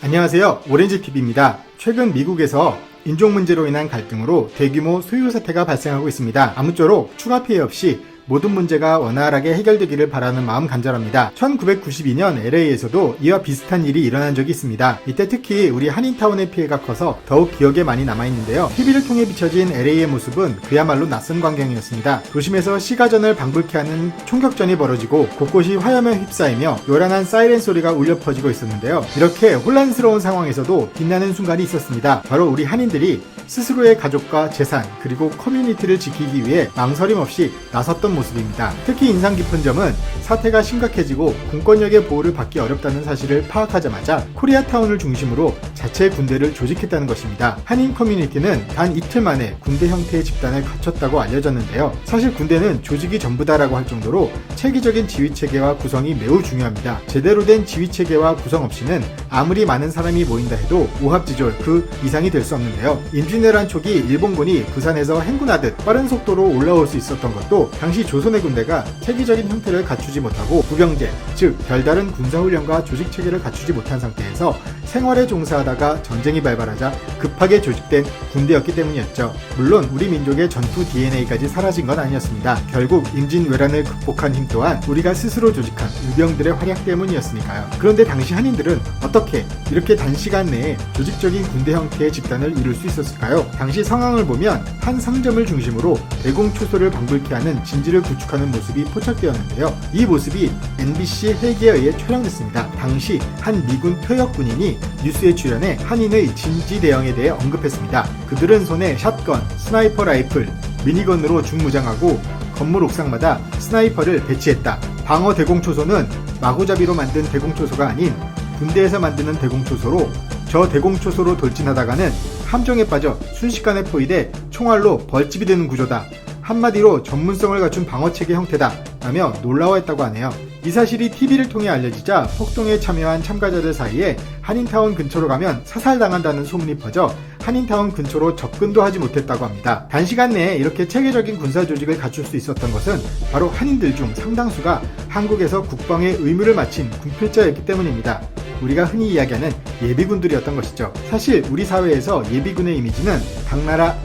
안녕하세요. 오렌지TV입니다. 최근 미국에서 인종 문제로 인한 갈등으로 대규모 소요 사태가 발생하고 있습니다. 아무쪼록 추가 피해 없이 모든 문제가 원활하게 해결되기를 바라는 마음 간절합니다. 1992년 LA에서도 이와 비슷한 일이 일어난 적이 있습니다. 이때 특히 우리 한인타운의 피해가 커서 더욱 기억에 많이 남아있는데요. TV를 통해 비춰진 LA의 모습은 그야말로 낯선 광경이었습니다. 도심에서 시가전을 방불케 하는 총격전이 벌어지고 곳곳이 화염에 휩싸이며 요란한 사이렌 소리가 울려 퍼지고 있었는데요. 이렇게 혼란스러운 상황에서도 빛나는 순간이 있었습니다. 바로 우리 한인들이 스스로의 가족과 재산 그리고 커뮤니티를 지키기 위해 망설임 없이 나섰던 모습입니다. 특히 인상 깊은 점은 사태가 심각해지고 공권력의 보호를 받기 어렵다는 사실을 파악하자마자 코리아타운을 중심으로 자체 군대를 조직했다는 것입니다. 한인 커뮤니티는 단 이틀 만에 군대 형태의 집단을 갖췄다고 알려졌는데요. 사실 군대는 조직이 전부다라고 할 정도로 체계적인 지휘체계와 구성이 매우 중요합니다. 제대로 된 지휘체계와 구성 없이는 아무리 많은 사람이 모인다 해도 오합지졸 그 이상이 될 수 없는데요. 임진왜란 초기 일본군이 부산에서 행군하듯 빠른 속도로 올라올 수 있었던 것도 당시 조선의 군대가 체계적인 형태를 갖추지 못하고 부병제, 즉 별다른 군사훈련과 조직체계를 갖추지 못한 상태에서 생활에 종사하다가 전쟁이 발발하자 급하게 조직된 군대였기 때문이었죠. 물론 우리 민족의 전투 DNA까지 사라진 건 아니었습니다. 결국 임진왜란을 극복한 힘 또한 우리가 스스로 조직한 의병들의 활약 때문이었으니까요. 그런데 당시 한인들은 어떻게 이렇게 단시간 내에 조직적인 군대 형태의 집단을 이룰 수 있었을까요? 당시 상황을 보면 한 상점을 중심으로 대공초소를 방불케 하는 진지를 구축하는 모습이 포착되었는데요. 이 모습이 MBC 헬기에 의해 촬영됐습니다. 당시 한 미군 퇴역 군인이 뉴스에 출연해 한인의 진지 대응에 대해 언급했습니다. 그들은 손에 샷건, 스나이퍼 라이플, 미니건으로 중무장하고 건물 옥상마다 스나이퍼를 배치했다. 방어 대공초소는 마구잡이로 만든 대공초소가 아닌 군대에서 만드는 대공초소로 저 대공초소로 돌진하다가는 함정에 빠져 순식간에 포위돼 총알로 벌집이 되는 구조다. 한마디로 전문성을 갖춘 방어체계 형태다 라며 놀라워했다고 하네요. 이 사실이 TV를 통해 알려지자 폭동에 참여한 참가자들 사이에 한인타운 근처로 가면 사살당한다는 소문이 퍼져 한인타운 근처로 접근도 하지 못했다고 합니다. 단시간 내에 이렇게 체계적인 군사조직을 갖출 수 있었던 것은 바로 한인들 중 상당수가 한국에서 국방의 의무를 마친 군필자였기 때문입니다. 우리가 흔히 이야기하는 예비군들이었던 것이죠. 사실 우리 사회에서 예비군의 이미지는 당나라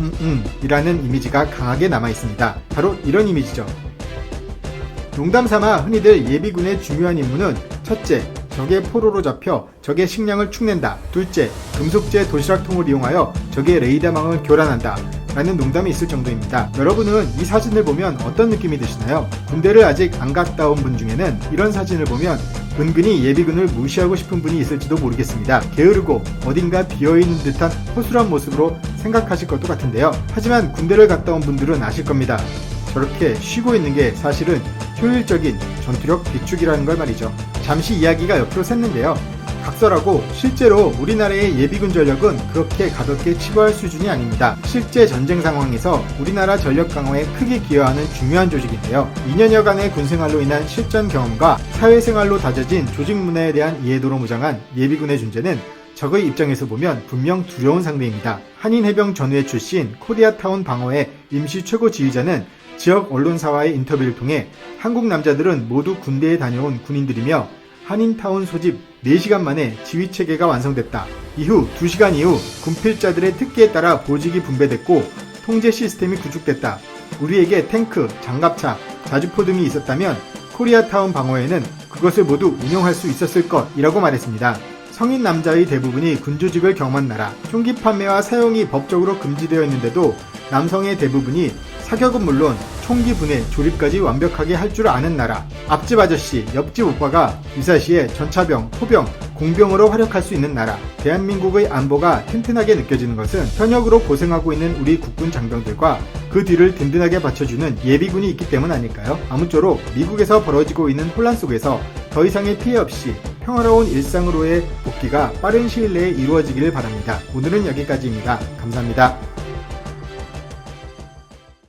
이라는 이미지가 강하게 남아있습니다. 바로 이런 이미지죠. 농담삼아 흔히들 예비군의 중요한 임무는 첫째, 적의 포로로 잡혀 적의 식량을 축낸다. 둘째, 금속제 도시락통을 이용하여 적의 레이더망을 교란한다. 라는 농담이 있을 정도입니다. 여러분은 이 사진을 보면 어떤 느낌이 드시나요? 군대를 아직 안 갔다 온 분 중에는 이런 사진을 보면 은근히 예비군을 무시하고 싶은 분이 있을지도 모르겠습니다. 게으르고 어딘가 비어있는 듯한 허술한 모습으로 생각하실 것도 같은데요. 하지만 군대를 갔다 온 분들은 아실 겁니다. 저렇게 쉬고 있는 게 사실은 효율적인 전투력 비축이라는 걸 말이죠. 잠시 이야기가 옆으로 샜는데요. 각설하고 실제로 우리나라의 예비군 전력은 그렇게 가볍게 치부할 수준이 아닙니다. 실제 전쟁 상황에서 우리나라 전력 강화에 크게 기여하는 중요한 조직인데요. 2년여간의 군생활로 인한 실전 경험과 사회생활로 다져진 조직 문화에 대한 이해도로 무장한 예비군의 존재는 적의 입장에서 보면 분명 두려운 상대입니다. 한인 해병 전우회 출신 코리아타운 방어의 임시 최고 지휘자는 지역 언론사와의 인터뷰를 통해 한국 남자들은 모두 군대에 다녀온 군인들이며 한인타운 소집 4시간 만에 지휘체계가 완성됐다. 이후 2시간 이후 군필자들의 특기에 따라 보직이 분배됐고 통제 시스템이 구축됐다. 우리에게 탱크, 장갑차, 자주포 등이 있었다면 코리아타운 방어에는 그것을 모두 운영할 수 있었을 것이라고 말했습니다. 성인 남자의 대부분이 군조직을 경험한 나라, 총기 판매와 사용이 법적으로 금지되어 있는데도 남성의 대부분이 사격은 물론 총기 분해, 조립까지 완벽하게 할 줄 아는 나라, 앞집 아저씨, 옆집 오빠가 유사시에 전차병, 포병, 공병으로 활약할 수 있는 나라, 대한민국의 안보가 튼튼하게 느껴지는 것은 현역으로 고생하고 있는 우리 국군 장병들과 그 뒤를 든든하게 받쳐주는 예비군이 있기 때문 아닐까요? 아무쪼록 미국에서 벌어지고 있는 혼란 속에서 더 이상의 피해 없이 평화로운 일상으로의 복귀가 빠른 시일 내에 이루어지기를 바랍니다. 오늘은 여기까지입니다. 감사합니다.